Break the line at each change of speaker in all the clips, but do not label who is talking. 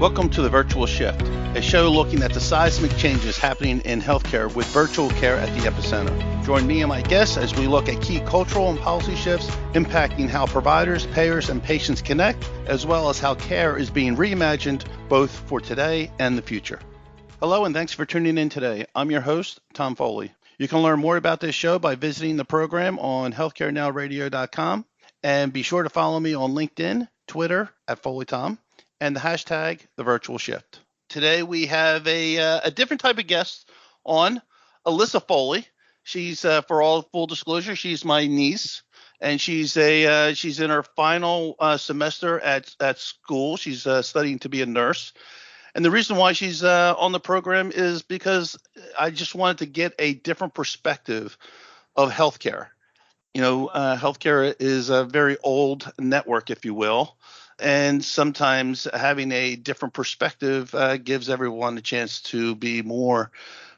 Welcome to The Virtual Shift, a show looking at the seismic changes happening in healthcare with virtual care at the epicenter. Join me and my guests as we look at key cultural and policy shifts impacting how providers, payers, and patients connect, as well as how care is being reimagined both for today and the future. Hello, and thanks for tuning in today. I'm your host, Tom Foley. You can learn more about this show by visiting the program on healthcarenowradio.com, and be sure to follow me on LinkedIn, Twitter at FoleyTom, and the hashtag The Virtual Shift. Today we have a different type of guest on, Alissa Foley. She's, for all full disclosure, she's my niece, and she's in her final semester at school. She's studying to be a nurse. And the reason why she's on the program is because I just wanted to get a different perspective of healthcare. You know, healthcare is a very old network, if you will. And sometimes having a different perspective gives everyone a chance to be more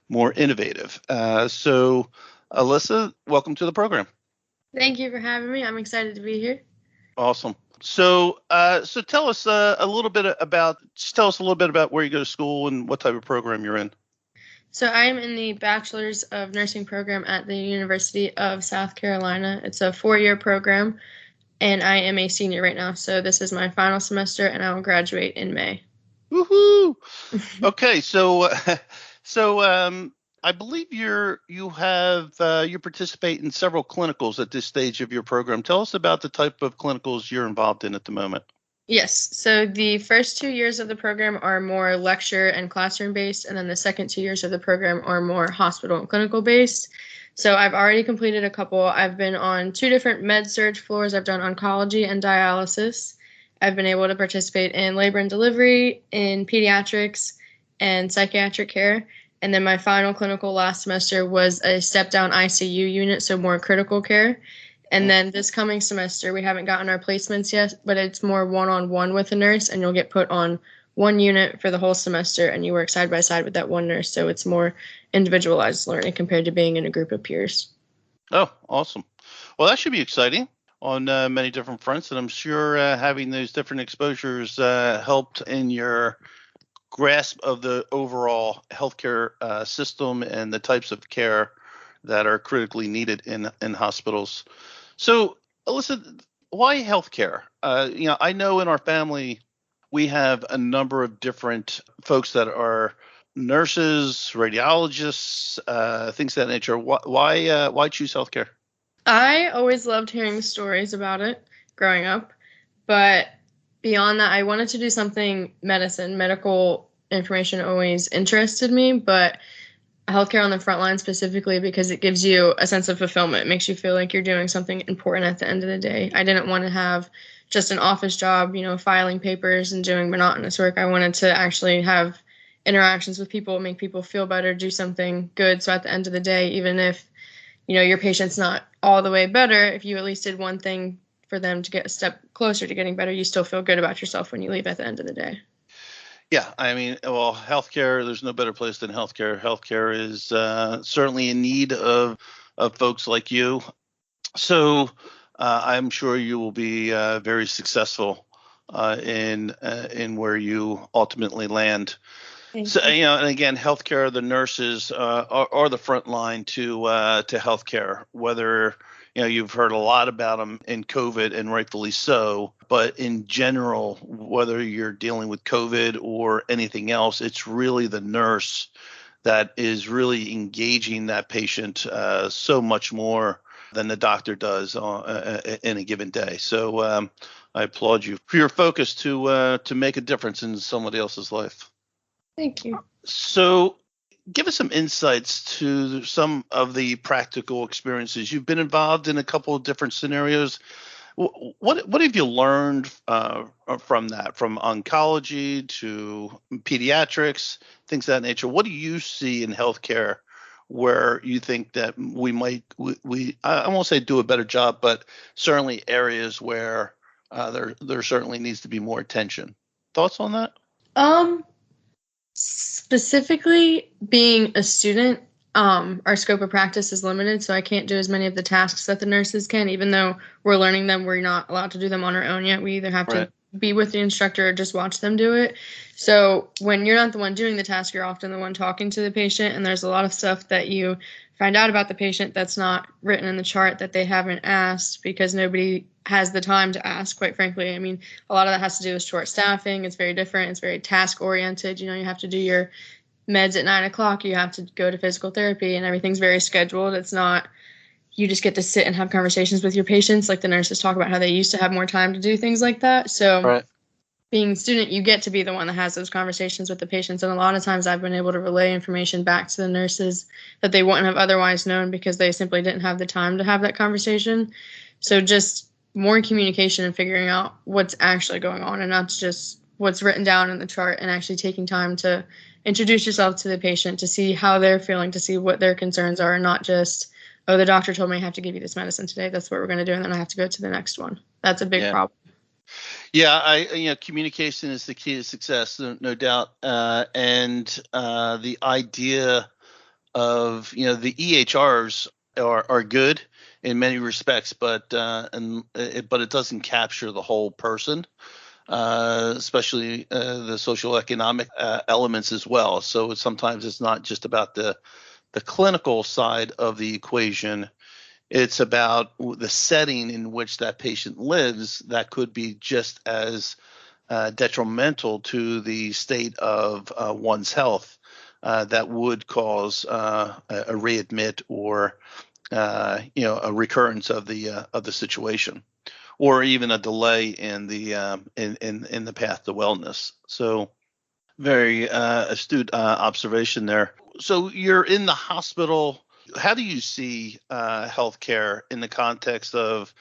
innovative. So, Alissa, welcome to the program.
Thank you for having me. I'm excited to be here.
Awesome. So tell us a little bit about where you go to school and what type of program you're in.
So I am in the Bachelor's of Nursing program at the University of South Carolina. It's a 4-year program. And I am a senior right now, so this is my final semester, and I will graduate in May.
Woohoo! Okay, so I believe you participate in several clinicals at this stage of your program. Tell us about the type of clinicals you're involved in at the moment.
Yes, so the first 2 years of the program are more lecture and classroom based, and then the second 2 years of the program are more hospital and clinical based. So I've already completed a couple. I've been on 2 different med-surg floors. I've done oncology and dialysis. I've been able to participate in labor and delivery, in pediatrics, and psychiatric care. And then my final clinical last semester was a step-down ICU unit, so more critical care. And then this coming semester, we haven't gotten our placements yet, but it's more one-on-one with a nurse, and you'll get put on one unit for the whole semester, and you work side by side with that one nurse. So it's more individualized learning compared to being in a group of peers.
Oh, awesome. Well, that should be exciting on many different fronts. And I'm sure having those different exposures helped in your grasp of the overall healthcare system and the types of care that are critically needed in hospitals. So, Alissa, why healthcare? I know in our family, we have a number of different folks that are nurses, radiologists, things of that nature. Why choose healthcare?
I always loved hearing stories about it growing up, but beyond that, I wanted to do something medicine. Medical information always interested me, but healthcare on the front line specifically because it gives you a sense of fulfillment. It makes you feel like you're doing something important at the end of the day. I didn't want to have just an office job, filing papers and doing monotonous work. I wanted to actually have interactions with people, make people feel better, do something good. So at the end of the day, even if, your patient's not all the way better, if you at least did one thing for them to get a step closer to getting better, you still feel good about yourself when you leave at the end of the day.
Yeah, I mean, well, healthcare, there's no better place than healthcare. Healthcare is certainly in need of folks like you. So I'm sure you will be very successful in where you ultimately land. So, and again, healthcare, the nurses are the front line to healthcare, whether, you've heard a lot about them in COVID, and rightfully so. But in general, whether you're dealing with COVID or anything else, it's really the nurse that is really engaging that patient so much more than the doctor does in a given day. So I applaud you for your focus to make a difference in somebody else's life.
Thank you.
So give us some insights to some of the practical experiences. You've been involved in a couple of different scenarios. What have you learned from that, from oncology to pediatrics, things of that nature? What do you see in healthcare where you think that I won't say do a better job, but certainly areas where there certainly needs to be more attention? Thoughts on that?
Specifically, being a student, our scope of practice is limited, so I can't do as many of the tasks that the nurses can. Even though we're learning them, we're not allowed to do them on our own yet. We either have to be with the instructor or just watch them do it. So when you're not the one doing the task, you're often the one talking to the patient, and there's a lot of stuff that you find out about the patient that's not written in the chart that they haven't asked because nobody has the time to ask, quite frankly. I mean, a lot of that has to do with short staffing. It's very different. It's very task oriented. You have to do your meds at 9:00. You have to go to physical therapy, and everything's very scheduled. It's not you just get to sit and have conversations with your patients. Like the nurses talk about how they used to have more time to do things like that. So
Right.
being a student, you get to be the one that has those conversations with the patients. And a lot of times I've been able to relay information back to the nurses that they wouldn't have otherwise known because they simply didn't have the time to have that conversation. So just more communication and figuring out what's actually going on and not just what's written down in the chart, and actually taking time to introduce yourself to the patient, to see how they're feeling, to see what their concerns are, and not just, oh, the doctor told me I have to give you this medicine today. That's what we're going to do. And then I have to go to the next one. That's a big problem.
Yeah, communication is the key to success, no doubt. And the idea of, the EHRs are good in many respects, but it doesn't capture the whole person, especially the social economic elements as well. So sometimes it's not just about the clinical side of the equation. It's about the setting in which that patient lives that could be just as detrimental to the state of one's health that would cause a readmit or a recurrence of the situation, or even a delay in the in the path to wellness. So very astute observation there. So you're in the hospital. How do you see healthcare in the context of,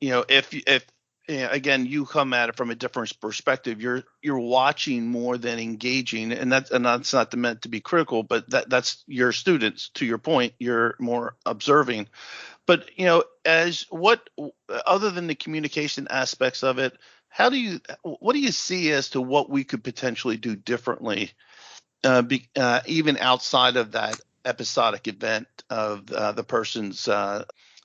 if again, you come at it from a different perspective, you're watching more than engaging, and that's not meant to be critical, but that's your students. To your point, you're more observing. But as what other than the communication aspects of it, what do you see as to what we could potentially do differently, even outside of that episodic event of the person's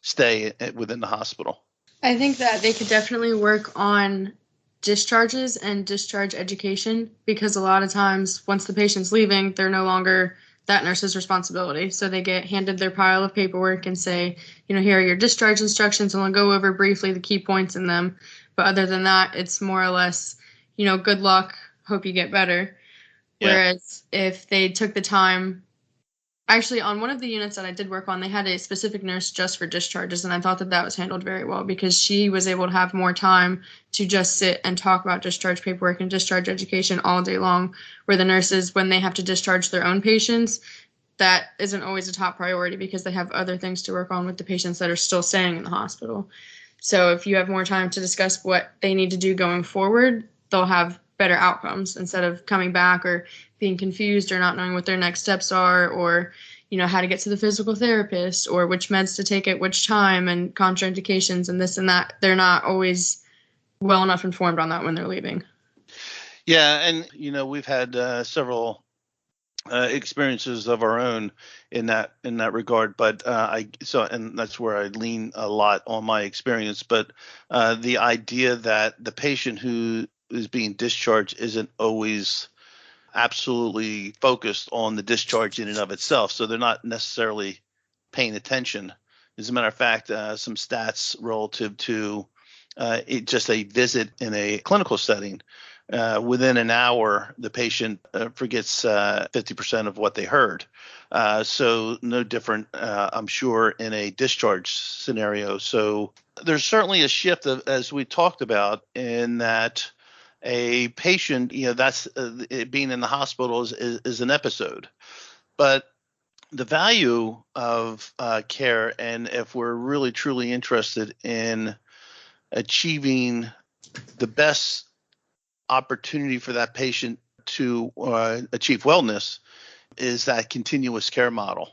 stay within the hospital?
I think that they could definitely work on discharges and discharge education, because a lot of times once the patient's leaving, they're no longer that nurse's responsibility. So they get handed their pile of paperwork and say, here are your discharge instructions, and we'll go over briefly the key points in them. But other than that, it's more or less, good luck, hope you get better. Yeah. Whereas if they took the time, actually on one of the units that I did work on, they had a specific nurse just for discharges, and I thought that was handled very well because she was able to have more time to just sit and talk about discharge paperwork and discharge education all day long, where the nurses, when they have to discharge their own patients, that isn't always a top priority because they have other things to work on with the patients that are still staying in the hospital. So if you have more time to discuss what they need to do going forward, they'll have better outcomes instead of coming back or being confused or not knowing what their next steps are, or how to get to the physical therapist, or which meds to take at which time, and contraindications and this and that. They're not always well enough informed on that when they're leaving.
Yeah, and we've had several experiences of our own in that regard, but and that's where I lean a lot on my experience. But the idea that the patient who is being discharged isn't always absolutely focused on the discharge in and of itself, so they're not necessarily paying attention. As a matter of fact, some stats relative to just a visit in a clinical setting, within an hour, the patient forgets 50% of what they heard. So no different, I'm sure, in a discharge scenario. So there's certainly a shift, as we talked about, in that a patient, that's being in the hospital is an episode. But the value of care, and if we're really truly interested in achieving the best opportunity for that patient to achieve wellness, is that continuous care model,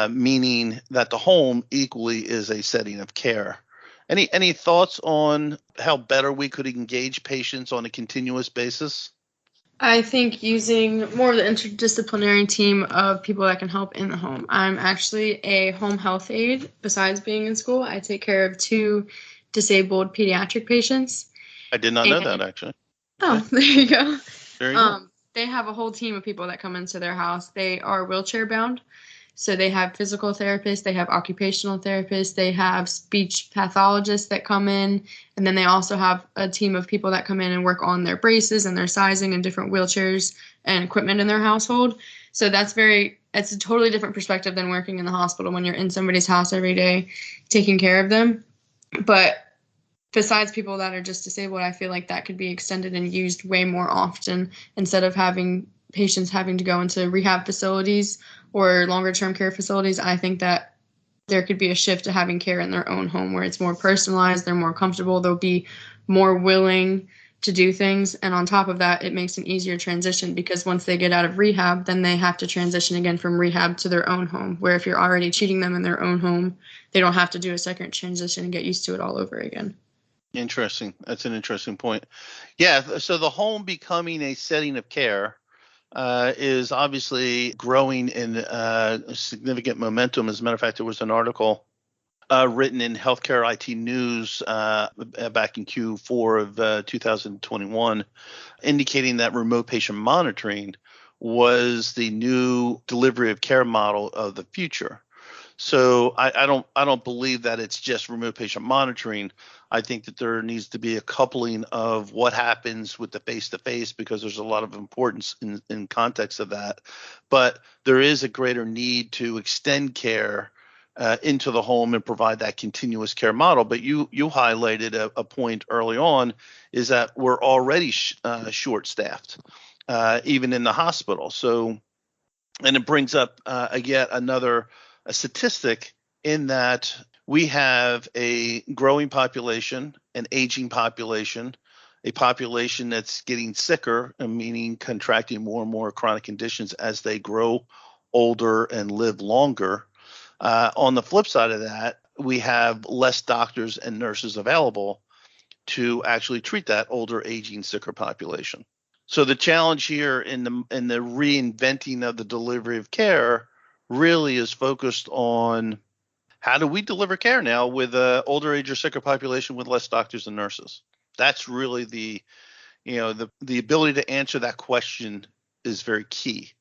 meaning that the home equally is a setting of care. Any thoughts on how better we could engage patients on a continuous basis?
I think using more of the interdisciplinary team of people that can help in the home. I'm actually a home health aide. Besides being in school, I take care of 2 disabled pediatric patients.
I did not know that, actually.
Oh,
Okay.
there you go.
There you go.
They have a whole team of people that come into their house. They are wheelchair bound. So they have physical therapists, they have occupational therapists, they have speech pathologists that come in, and then they also have a team of people that come in and work on their braces and their sizing and different wheelchairs and equipment in their household. So it's a totally different perspective than working in the hospital when you're in somebody's house every day taking care of them. But besides people that are just disabled, I feel like that could be extended and used way more often instead of having patients having to go into rehab facilities or longer term care facilities. I think that there could be a shift to having care in their own home where it's more personalized, they're more comfortable, they'll be more willing to do things. And on top of that, it makes an easier transition because once they get out of rehab, then they have to transition again from rehab to their own home, where if you're already treating them in their own home, they don't have to do a second transition and get used to it all over again.
Interesting. That's an interesting point. Yeah. So the home becoming a setting of care is obviously growing in significant momentum. As a matter of fact, there was an article written in Healthcare IT News back in Q4 of 2021, indicating that remote patient monitoring was the new delivery of care model of the future. So I don't believe that it's just remote patient monitoring. I think that there needs to be a coupling of what happens with the face-to-face, because there's a lot of importance in context of that. But there is a greater need to extend care into the home and provide that continuous care model. But you highlighted a point early on, is that we're already short-staffed, even in the hospital. So, and it brings up yet another a statistic in that we have a growing population, an aging population, a population that's getting sicker, meaning contracting more and more chronic conditions as they grow older and live longer. On the flip side of that, we have less doctors and nurses available to actually treat that older, aging, sicker population. So the challenge here in the reinventing of the delivery of care really is focused on how do we deliver care now with an older age or sicker population with less doctors and nurses. That's really the ability to answer that question is very key.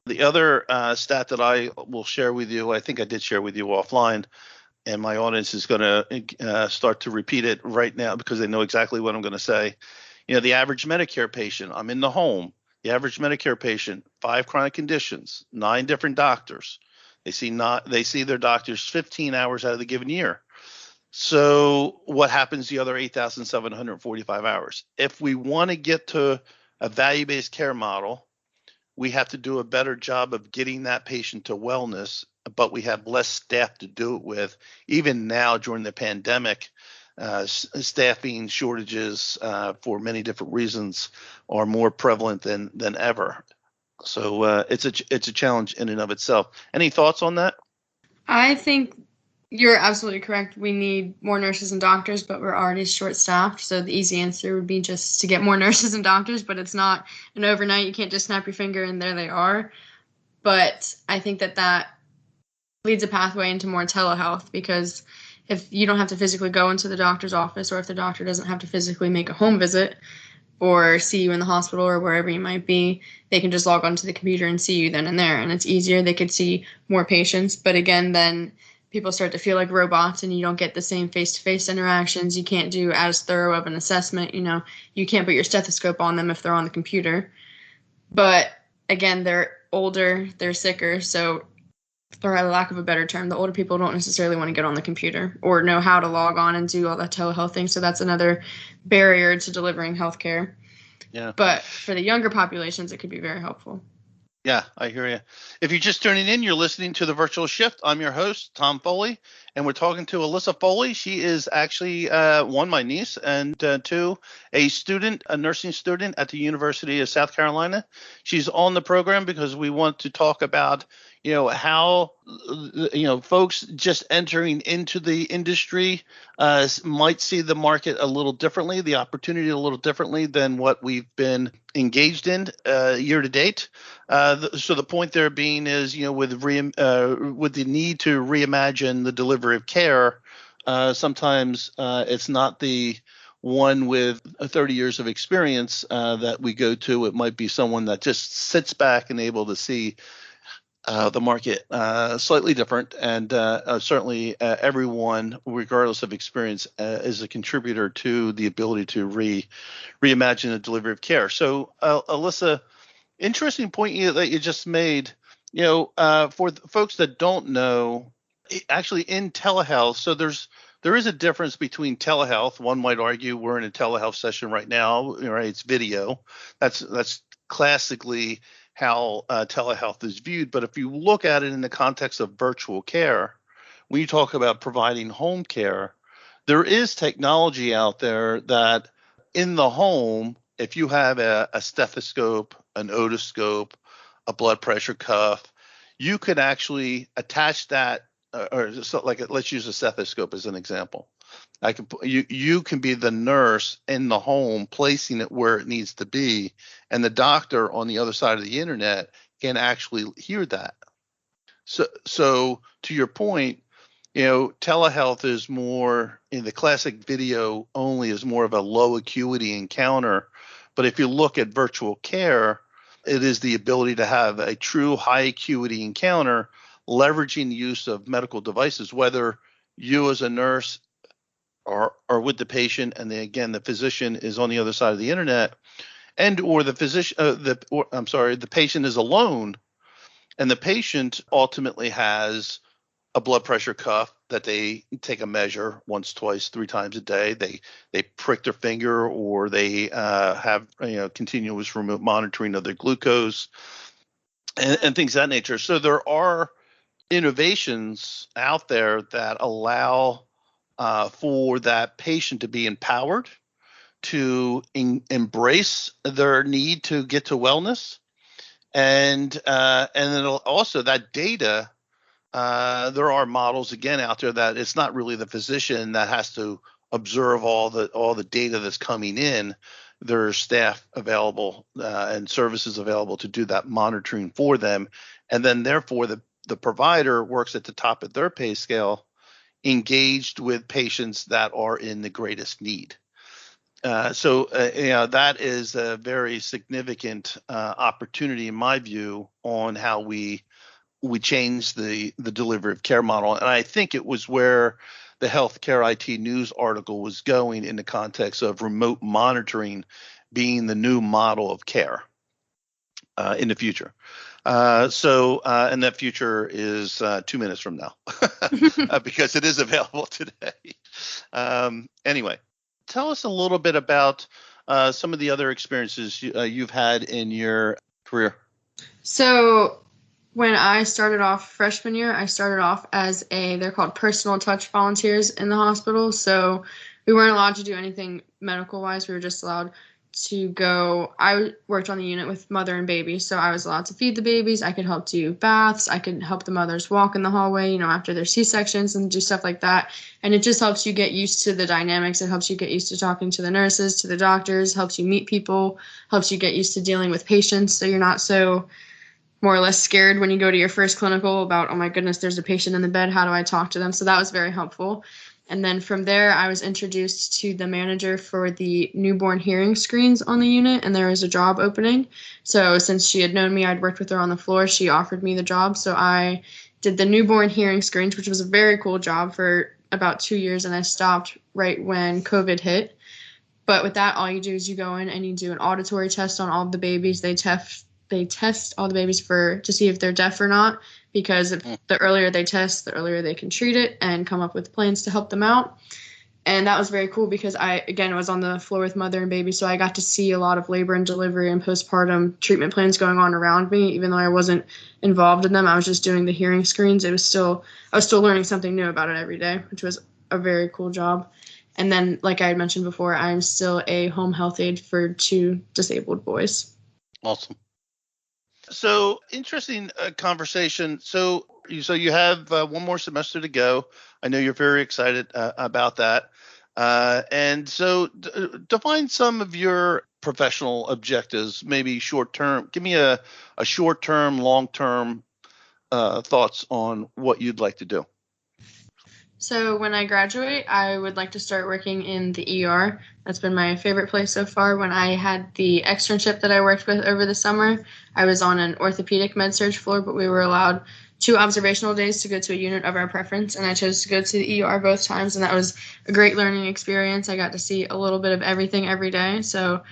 The other stat that I will share with you, I think I did share with you offline, and my audience is going to start to repeat it right now because they know exactly what I'm going to say. The average Medicare patient, I'm in the home. The average Medicare patient, 5 chronic conditions, 9 different doctors. They see their doctors 15 hours out of the given year. So what happens the other 8,745 hours? If we want to get to a value-based care model, we have to do a better job of getting that patient to wellness, but we have less staff to do it with. Even now during the pandemic, staffing shortages for many different reasons are more prevalent than ever. So it's a challenge in and of itself. Any thoughts on that?
I think you're absolutely correct. We need more nurses and doctors, but we're already short-staffed. So the easy answer would be just to get more nurses and doctors, but it's not an overnight. You can't just snap your finger and there they are. But I think that leads a pathway into more telehealth, because if you don't have to physically go into the doctor's office, or if the doctor doesn't have to physically make a home visit or see you in the hospital or wherever you might be, they can just log onto the computer and see you then and there. And it's easier. They could see more patients. But again, then people start to feel like robots and you don't get the same face-to-face interactions. You can't do as thorough of an assessment. You can't put your stethoscope on them if they're on the computer. But again, they're older, they're sicker. So for a lack of a better term, the older people don't necessarily want to get on the computer or know how to log on and do all that telehealth thing. So that's another barrier to delivering healthcare.
Yeah.
But for the younger populations, it could be very helpful.
Yeah, I hear you. If you're just tuning in, you're listening to The Virtual Shift. I'm your host, Tom Foley, and we're talking to Alissa Foley. She is actually, 1, my niece, and 2, a nursing student at the University of South Carolina. She's on the program because we want to talk about, how, folks just entering into the industry might see the market a little differently, the opportunity a little differently than what we've been engaged in year to date. So the point there being is, with the need to reimagine the delivery of care, sometimes it's not the one with 30 years of experience that we go to. It might be someone that just sits back and able to see the market slightly different, and certainly everyone, regardless of experience, is a contributor to the ability to reimagine the delivery of care. So, Alissa, interesting point that you just made. For folks that don't know, actually in telehealth, so there is a difference between telehealth. One might argue we're in a telehealth session right now, right? It's video. That's classically how telehealth is viewed. But if you look at it in the context of virtual care, when you talk about providing home care, there is technology out there that in the home, if you have a stethoscope, an otoscope, a blood pressure cuff, you could actually attach that, let's use a stethoscope as an example. You can be the nurse in the home, placing it where it needs to be, and the doctor on the other side of the internet can actually hear that. So to your point, telehealth is more in the classic video only, is more of a low acuity encounter. But if you look at virtual care, it is the ability to have a true high acuity encounter, leveraging the use of medical devices, whether you as a nurse are with the patient, and the physician is on the other side of the internet, and or the physician, the patient is alone, and the patient ultimately has a blood pressure cuff that they take a measure once, twice, 3 times a day. They prick their finger, or they have continuous remote monitoring of their glucose and things of that nature. So there are innovations out there that allow for that patient to be empowered to embrace their need to get to wellness, and then also that data. There are models again out there that it's not really the physician that has to observe all the data that's coming in. There's staff available and services available to do that monitoring for them, and then therefore the provider works at the top of their pay scale, engaged with patients that are in the greatest need. So that is a very significant opportunity, in my view, on how we change the delivery of care model. And I think it was where the Healthcare IT News article was going, in the context of remote monitoring being the new model of care in the future. And that future is 2 minutes from now because it is available today. Anyway, tell us a little bit about some of the other experiences you've had in your career.
So when I started off freshman year, I started off as they're called personal touch volunteers in the hospital. So we weren't allowed to do anything medical wise. We were just allowed to go. I worked on the unit with mother and baby, so I was allowed to feed the babies. I could help do baths. I could help the mothers walk in the hallway, after their C-sections, and do stuff like that. And it just helps you get used to the dynamics. It helps you get used to talking to the nurses, to the doctors, helps you meet people, helps you get used to dealing with patients, so you're not so more or less scared when you go to your first clinical about, oh my goodness, there's a patient in the bed, how do I talk to them? So that was very helpful. And then from there, I was introduced to the manager for the newborn hearing screens on the unit, and there was a job opening. So since she had known me, I'd worked with her on the floor, she offered me the job. So I did the newborn hearing screens, which was a very cool job, for about 2 years, and I stopped right when COVID hit. But with that, all you do is you go in and you do an auditory test on all of the babies. They test all the babies to see if they're deaf or not, because the earlier they test, the earlier they can treat it and come up with plans to help them out. And that was very cool because I was on the floor with mother and baby, so I got to see a lot of labor and delivery and postpartum treatment plans going on around me. Even though I wasn't involved in them, I was just doing the hearing screens. I was still learning something new about it every day, which was a very cool job. And then, like I had mentioned before, I'm still a home health aide for 2 disabled boys.
Awesome. So interesting conversation. So you have one more semester to go. I know you're very excited about that. And so define some of your professional objectives, maybe short term. Give me a short term, long term thoughts on what you'd like to do.
So when I graduate, I would like to start working in the ER. That's been my favorite place so far. When I had the externship that I worked with over the summer, I was on an orthopedic med-surg floor, but we were allowed 2 observational days to go to a unit of our preference, and I chose to go to the ER both times, and that was a great learning experience. I got to see a little bit of everything every day, so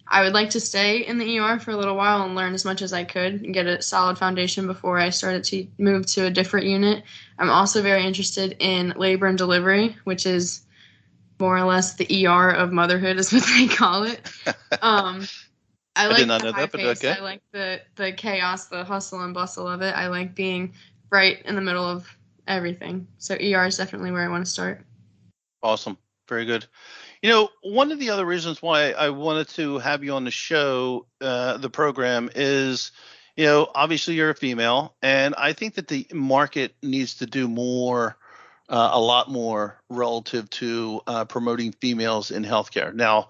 I would like to stay in the ER for a little while and learn as much as I could and get a solid foundation before I started to move to a different unit. I'm also very interested in labor and delivery, which is more or less the ER of motherhood is what they call it. I like the high pace. Okay. I like the chaos, the hustle and bustle of it. I like being right in the middle of everything. So ER is definitely where I want to start.
Awesome. Very good. One of the other reasons why I wanted to have you on the show, the program, is, obviously you're a female, and I think that the market needs to do more, a lot more relative to promoting females in healthcare. Now,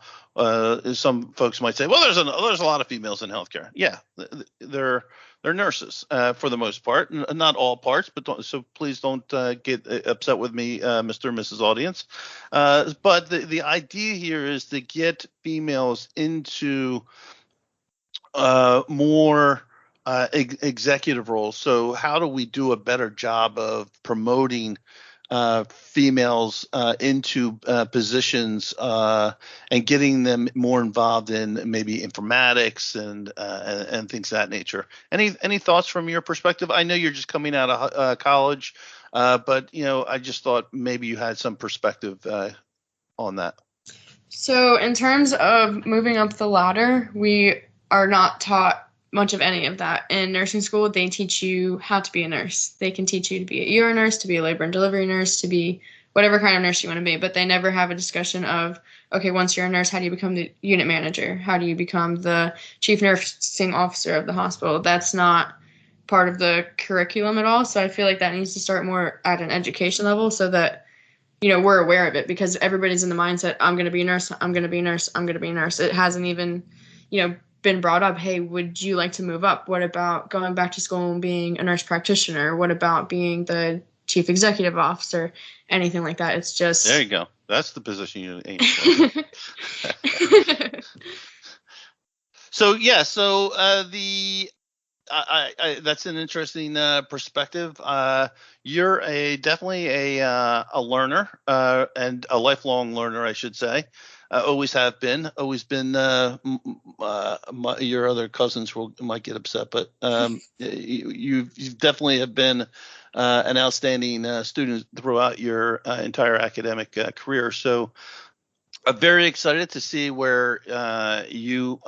some folks might say, well, there's a lot of females in healthcare. Yeah, they're nurses for the most part, not all parts, but so please don't get upset with me, Mr. and Mrs. Audience. But the idea here is to get females into more executive roles. So how do we do a better job of promoting females into positions and getting them more involved in maybe informatics and things of that nature? Any thoughts from your perspective? I know you're just coming out of college, but I just thought maybe you had some perspective on that.
So in terms of moving up the ladder, we are not taught much of any of that. In nursing school, they teach you how to be a nurse. They can teach you to be an ER nurse, to be a labor and delivery nurse, to be whatever kind of nurse you want to be, but they never have a discussion of, okay, once you're a nurse, how do you become the unit manager? How do you become the chief nursing officer of the hospital? That's not part of the curriculum at all. So I feel like that needs to start more at an education level so that, we're aware of it, because everybody's in the mindset, I'm going to be a nurse, I'm going to be a nurse, I'm going to be a nurse. It hasn't even, been brought up, hey, would you like to move up? What about going back to school and being a nurse practitioner? What about being the chief executive officer? Anything like that. It's just...
There you go. That's the position you aim for. That's an interesting perspective. You're definitely a learner and a lifelong learner, I should say. Always have been. Always been. Your other cousins might get upset, but you definitely have been an outstanding student throughout your entire academic career. So I'm very excited to see where you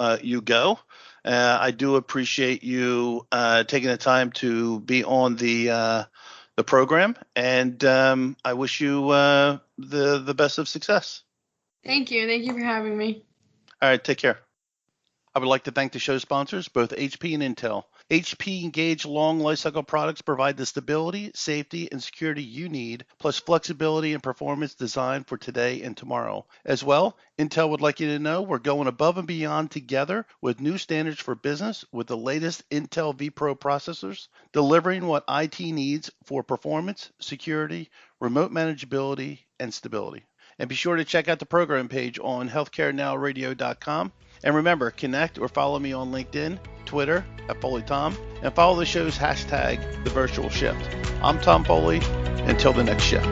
go. I do appreciate you taking the time to be on the program, and I wish you the best of success.
Thank you. Thank you for having me.
All right, take care. I would like to thank the show sponsors, both HP and Intel. HP Engage long lifecycle products provide the stability, safety, and security you need, plus flexibility and performance designed for today and tomorrow. As well, Intel would like you to know we're going above and beyond together with new standards for business with the latest Intel vPro processors, delivering what IT needs for performance, security, remote manageability, and stability. And be sure to check out the program page on healthcarenowradio.com. And remember, connect or follow me on LinkedIn, Twitter, @FoleyTom, and follow the show's hashtag, The Virtual Shift. I'm Tom Foley. Until the next shift.